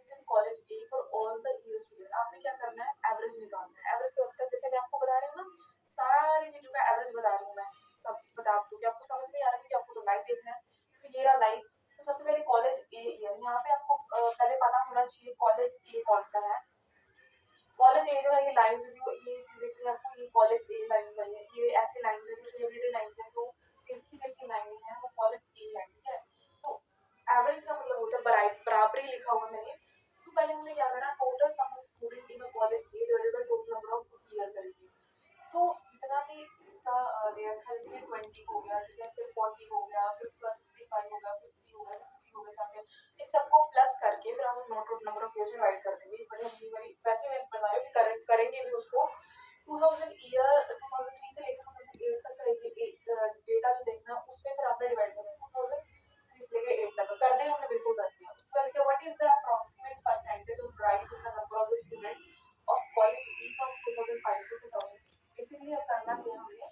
students in college A for all the years together. आपने क्या करना है, एवरेज निकालना है। एवरेज क्या होता है, जैसे मैं आपको बता रही हूँ ना, सारी चीजों का एवरेज बता रही हूँ मैं, सब बता दूँ कि आपको समझ नहीं आ रहा कि आपको तो लाइक देखना है, तो ये रहा लाइक। तो सबसे पहले कॉलेज ए ईयर, यहाँ पे आपको पहले पता होना चाहिए कॉलेज ए कौन सा है। कॉलेज ए जो है, ये लाइन्स जो ये चीज देखिए आपको, ये कॉलेज ए लाइन वाली है, ये ऐसे लाइन्स है जो एवरीडे लाइन्स है, तो तिरछी तिरछी लाइनें हैं, वो कॉलेज ए है, ठीक है। तो एवरेज का मतलब होता है बराबरी, लिखा हुआ मैंने। तो पहले हमने क्या करा, total sum of student in college A divided by total number of year करेंगे। तो जितना भी इसका दिया था, इसमें 20 हो गया, ठीक है, फिर 40 हो गया, फिर उसके बाद 55 हो गया, 50 हो गया, 60 हो गया, 70, इन सबको प्लस करके फिर हम नोट नंबर ऑफ ईयर्स में डिवाइड कर देंगे। वैसे मैं बता रही हूँ कि करेंगे भी उसको। 2003 से लेकर 2008 तक का डेटा जो देखना, उसमें फिर आपने डिवाइड करना है 2003 से लेकर 8 तक कर दिया, हमने बिल्कुल कर दिया। उसके बाद लिखा what is the approximate percentage of rise in the number of the students of college be from 2005 to 2006। इसीलिए करना क्या है, हमें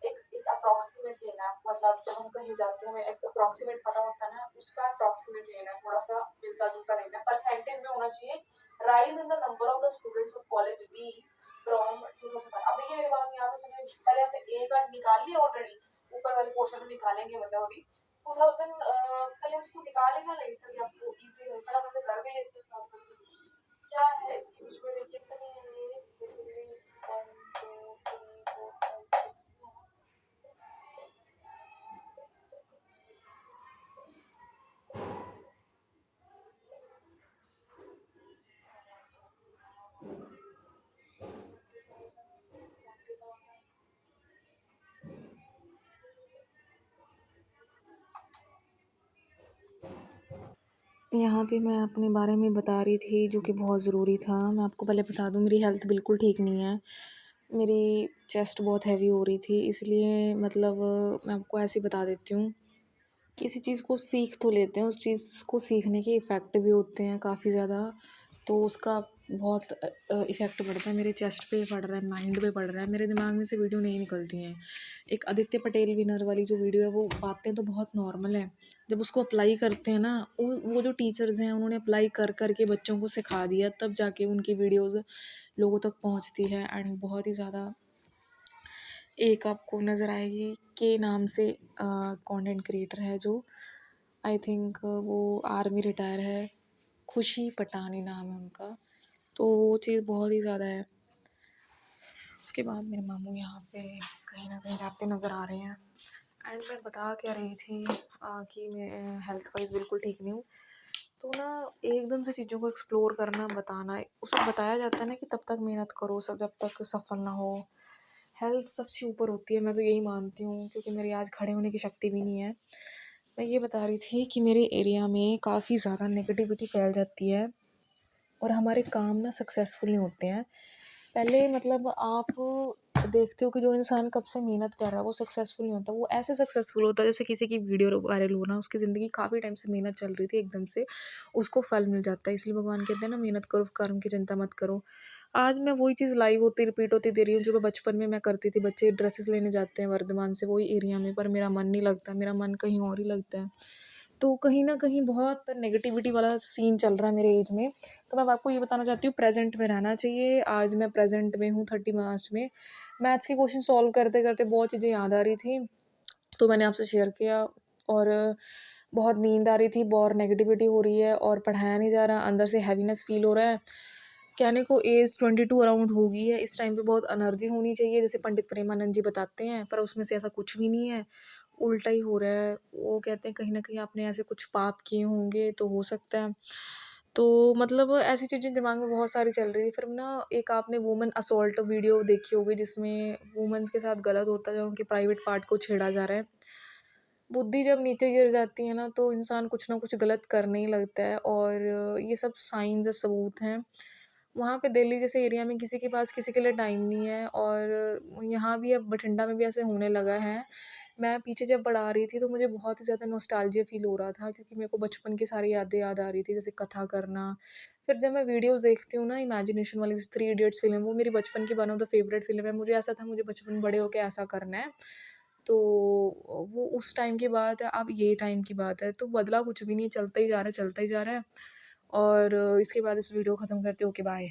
एक अप्रॉक्सीमेट लेना है। मतलब जब हम कहीं जाते हैं, हमें एक अप्रॉक्सीमेट पता होता है ना, उसका अप्रॉक्सीमेट लेना है, थोड़ा सा मिलता जुलता लेना है, परसेंटेज में होना चाहिए। Rise in the number of the students of college be from 2005। अब देखिए मेरे बात यहाँ पे सुनिए, पहले हमने ए का निकाल लिया ऑलरेडी, ऊपर वाले पोर्शन में निकालेंगे, मतलब अभी 2000 पहले उसको निकालेगा नहीं, तभी आपको इजी रहेगा, फटाफट से कर भी लेते हैं साथ साथ। क्या है इसके बीच में, देखिए कितने हैं ये, बेसिकली 1 2 3 4 5 6 है। यहाँ पे मैं अपने बारे में बता रही थी, जो कि बहुत ज़रूरी था। मैं आपको पहले बता दूँ, मेरी हेल्थ बिल्कुल ठीक नहीं है। मेरी चेस्ट बहुत हैवी हो रही थी, इसलिए मतलब मैं आपको ऐसे ही बता देती हूँ। किसी चीज़ को सीख तो लेते हैं, उस चीज़ को सीखने के इफ़ेक्ट भी होते हैं काफ़ी ज़्यादा, तो उसका बहुत इफ़ेक्ट पड़ता है। मेरे चेस्ट पे पड़ रहा है, माइंड पे पड़ रहा है, मेरे दिमाग में से वीडियो नहीं निकलती हैं। एक आदित्य पटेल विनर वाली जो वीडियो है, वो बातें तो बहुत नॉर्मल है, जब उसको अप्लाई करते हैं ना, वो जो टीचर्स हैं, उन्होंने अप्लाई कर के बच्चों को सिखा दिया, तब जाके उनकी वीडियोज़ लोगों तक पहुँचती है। एंड बहुत ही ज़्यादा, एक आपको नज़र आएगी के नाम से कंटेंट क्रिएटर है, जो आई थिंक वो आर्मी रिटायर है, खुशी पटानी नाम है उनका। तो वो चीज़ बहुत ही ज़्यादा है। उसके बाद मेरे मामू यहाँ पे कहीं ना कहीं जाते नज़र आ रहे हैं। एंड मैं बता क्या रही थी कि मैं हेल्थ वाइज बिल्कुल ठीक नहीं हूँ। तो ना एकदम से चीज़ों को एक्सप्लोर करना, बताना, उसमें बताया जाता है ना कि तब तक मेहनत करो, सब जब तक सफल ना हो। हेल्थ सबसे ऊपर होती है, मैं तो यही मानती हूँ, क्योंकि मेरी आज खड़े होने की शक्ति भी नहीं है। मैं ये बता रही थी कि मेरे एरिया में काफ़ी ज़्यादा नेगेटिविटी फैल जाती है, और हमारे काम ना सक्सेसफुल नहीं होते हैं। पहले मतलब आप देखते हो कि जो इंसान कब से मेहनत कर रहा है, वो सक्सेसफुल नहीं होता। वो ऐसे सक्सेसफुल होता है जैसे किसी की वीडियो वायरल होना, उसकी ज़िंदगी काफ़ी टाइम से मेहनत चल रही थी, एकदम से उसको फल मिल जाता है। इसलिए भगवान कहते हैं ना, मेहनत करो, कर्म की चिंता मत करो। आज मैं वही चीज़ लाइव होती रिपीट होती दे रही हूँ, जो मैं बचपन में मैं करती थी। बच्चे ड्रेसेस लेने जाते हैं वर्धमान से, वही एरिया में, पर मेरा मन नहीं लगता, मेरा मन कहीं और ही लगता है। तो कहीं ना कहीं बहुत नेगेटिविटी वाला सीन चल रहा है मेरे एज में। तो मैं आपको ये बताना चाहती हूँ, प्रेजेंट में रहना चाहिए। आज मैं प्रेजेंट में हूँ, 30 मार्च में। मैथ्स के क्वेश्चन सॉल्व करते करते बहुत चीज़ें याद आ रही थी, तो मैंने आपसे शेयर किया। और बहुत नींद आ रही थी, बहुत नेगेटिविटी हो रही है, और पढ़ाया नहीं जा रहा, अंदर से हैवीनेस फील हो रहा है। कहने को एज 22 अराउंड होगी है, इस टाइम पे बहुत एनर्जी होनी चाहिए, जैसे पंडित प्रेमानंद जी बताते हैं, पर उसमें से ऐसा कुछ भी नहीं है, उल्टा ही हो रहा है। वो कहते हैं कहीं ना कहीं आपने ऐसे कुछ पाप किए होंगे, तो हो सकता है। तो मतलब ऐसी चीज़ें दिमाग में बहुत सारी चल रही थी। फिर ना, एक आपने वुमेन असॉल्ट वीडियो देखी होगी, जिसमें वुमेन्स के साथ गलत होता है, जो उनके प्राइवेट पार्ट को छेड़ा जा रहा है। बुद्धि जब नीचे गिर जाती है ना, तो इंसान कुछ ना कुछ गलत करने ही लगता है। और ये सब साइंस सबूत हैं। वहाँ पे दिल्ली जैसे एरिया में किसी के पास किसी के लिए टाइम नहीं है, और यहाँ भी अब बठिंडा में भी ऐसे होने लगा है। मैं पीछे जब पढ़ा रही थी, तो मुझे बहुत ही ज़्यादा नॉस्टैल्जिया फ़ील हो रहा था, क्योंकि मेरे को बचपन की सारी यादें याद आ रही थी, जैसे कथा करना। फिर जब मैं वीडियोज़ देखती हूँ ना, इमेजिनेशन वाली, जैसे 3 इडियट्स फ़िल्म, वो मेरी बचपन की one of the favourite film है। मुझे ऐसा था, मुझे बचपन में बड़े होके ऐसा करना है। तो वो उस टाइम की बात है, अब ये टाइम की बात है, तो बदला कुछ भी नहीं, चलता ही जा रहा है, चलता ही जा रहा है। और इसके बाद इस वीडियो ख़त्म करते हैं। Okay bye.